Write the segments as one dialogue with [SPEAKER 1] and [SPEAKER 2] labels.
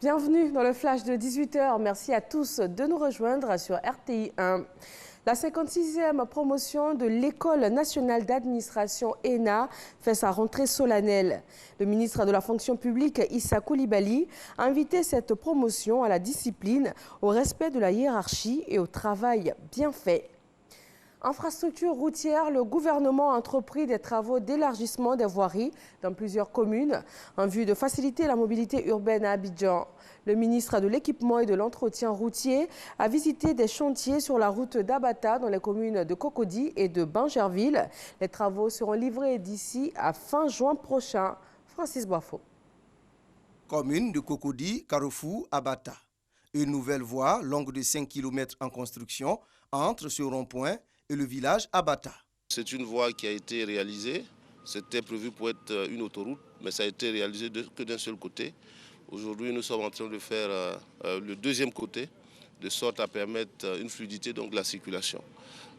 [SPEAKER 1] Bienvenue dans le flash de 18 h. Merci à tous de nous rejoindre sur RTI 1. La 56e promotion de l'École nationale d'administration ENA fait sa rentrée solennelle. Le ministre de la fonction publique, Issa Coulibaly, a invité cette promotion à la discipline, au respect de la hiérarchie et au travail bien fait. Infrastructure routière, le gouvernement a entrepris des travaux d'élargissement des voiries dans plusieurs communes en vue de faciliter la mobilité urbaine à Abidjan. Le ministre de l'Équipement et de l'Entretien routier a visité des chantiers sur la route d'Abata dans les communes de Cocody et de Bingerville. Les travaux seront livrés d'ici à fin juin prochain. Francis Boifo.
[SPEAKER 2] Commune de Cocody, Carrefour, Abata. Une nouvelle voie longue de 5 km en construction entre ce rond-point et le village Abata.
[SPEAKER 3] C'est une voie qui a été réalisée. C'était prévu pour être une autoroute, mais ça a été réalisé que d'un seul côté. Aujourd'hui, nous sommes en train de faire le deuxième côté, de sorte à permettre une fluidité donc, de la circulation.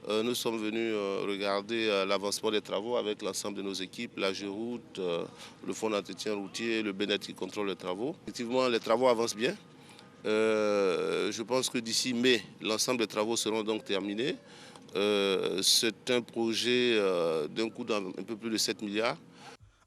[SPEAKER 3] Nous sommes venus regarder l'avancement des travaux avec l'ensemble de nos équipes, la Géroute, le fonds d'entretien routier, le BNET qui contrôle les travaux. Effectivement, les travaux avancent bien. Je pense que d'ici mai, l'ensemble des travaux seront donc terminés. C'est un projet d'un coût d'un peu plus de 7 milliards.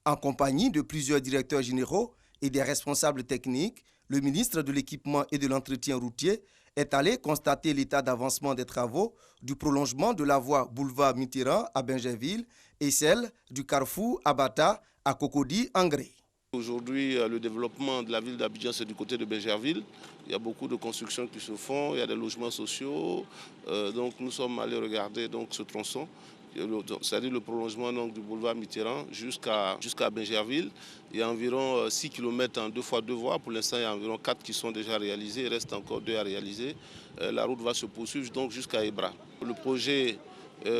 [SPEAKER 2] En compagnie de plusieurs directeurs généraux et des responsables techniques, le ministre de l'Équipement et de l'Entretien routier est allé constater l'état d'avancement des travaux du prolongement de la voie boulevard Mitterrand à Bingerville et celle du carrefour Abata à Cocody-Angré.
[SPEAKER 3] Aujourd'hui, le développement de la ville d'Abidjan, c'est du côté de Bingerville. Il y a beaucoup de constructions qui se font, il y a des logements sociaux. Donc nous sommes allés regarder donc, ce tronçon, c'est-à-dire le prolongement donc, du boulevard Mitterrand jusqu'à Bingerville. Il y a environ 6 km en 2x2 voies. Pour l'instant, il y a environ 4 qui sont déjà réalisés. Il reste encore 2 à réaliser. La route va se poursuivre donc jusqu'à Ebra. Le projet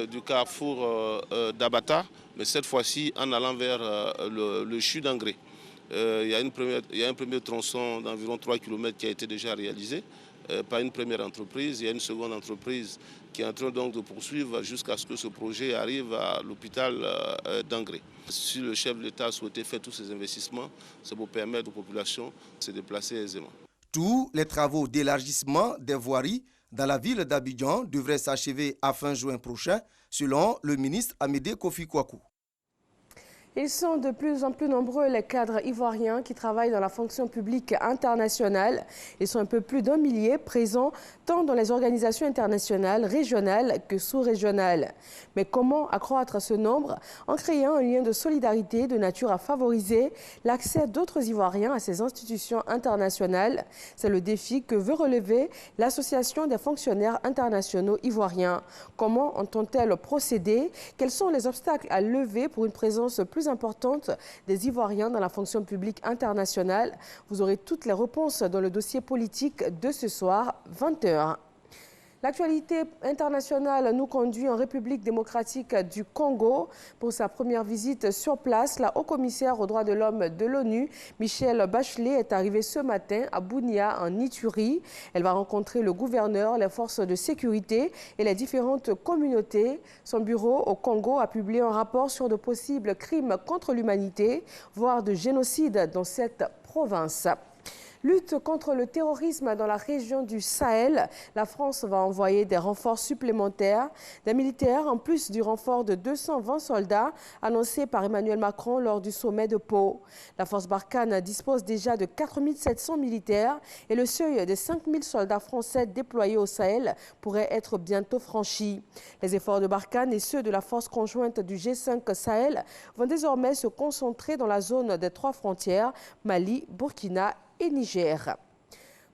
[SPEAKER 3] du carrefour d'Abata, mais cette fois-ci en allant vers le CHU d'Angré. Il y a un premier tronçon d'environ 3 km qui a été déjà réalisé par une première entreprise. Il y a une seconde entreprise qui est en train donc de poursuivre jusqu'à ce que ce projet arrive à l'hôpital d'Angré. Si le chef de l'État souhaitait faire tous ces investissements, c'est pour permettre aux populations de se déplacer aisément.
[SPEAKER 2] Tous les travaux d'élargissement des voiries dans la ville d'Abidjan devraient s'achever à fin juin prochain, selon le ministre Amédée Kofi Kouakou.
[SPEAKER 1] Ils sont de plus en plus nombreux, les cadres ivoiriens qui travaillent dans la fonction publique internationale. Ils sont un peu plus d'1 millier présents tant dans les organisations internationales, régionales que sous-régionales. Mais comment accroître ce nombre? En créant un lien de solidarité de nature à favoriser l'accès d'autres Ivoiriens à ces institutions internationales. C'est le défi que veut relever l'Association des fonctionnaires internationaux ivoiriens. Comment entend-elle procéder? Quels sont les obstacles à lever pour une présence plus importante des Ivoiriens dans la fonction publique internationale? Vous aurez toutes les réponses dans le dossier politique de ce soir, 20 h. L'actualité internationale nous conduit en République démocratique du Congo. Pour sa première visite sur place, la haut-commissaire aux droits de l'homme de l'ONU, Michelle Bachelet, est arrivée ce matin à Bunia, en Ituri. Elle va rencontrer le gouverneur, les forces de sécurité et les différentes communautés. Son bureau au Congo a publié un rapport sur de possibles crimes contre l'humanité, voire de génocide dans cette province. Lutte contre le terrorisme dans la région du Sahel. La France va envoyer des renforts supplémentaires, des militaires en plus du renfort de 220 soldats annoncé par Emmanuel Macron lors du sommet de Pau. La force Barkhane dispose déjà de 4 700 militaires et le seuil des 5 000 soldats français déployés au Sahel pourrait être bientôt franchi. Les efforts de Barkhane et ceux de la force conjointe du G5 Sahel vont désormais se concentrer dans la zone des 3 frontières, Mali, Burkina et Niger.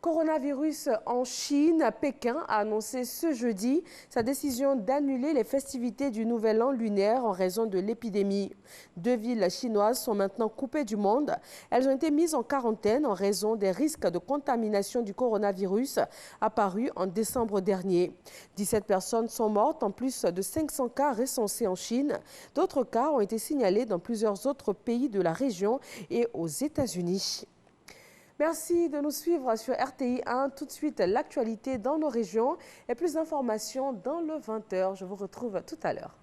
[SPEAKER 1] Coronavirus en Chine. Pékin a annoncé ce jeudi sa décision d'annuler les festivités du Nouvel An lunaire en raison de l'épidémie. 2 villes chinoises sont maintenant coupées du monde. Elles ont été mises en quarantaine en raison des risques de contamination du coronavirus apparus en décembre dernier. 17 personnes sont mortes en plus de 500 cas recensés en Chine. D'autres cas ont été signalés dans plusieurs autres pays de la région et aux États-Unis. Merci de nous suivre sur RTI 1. Tout de suite, l'actualité dans nos régions et plus d'informations dans le 20 h. Je vous retrouve tout à l'heure.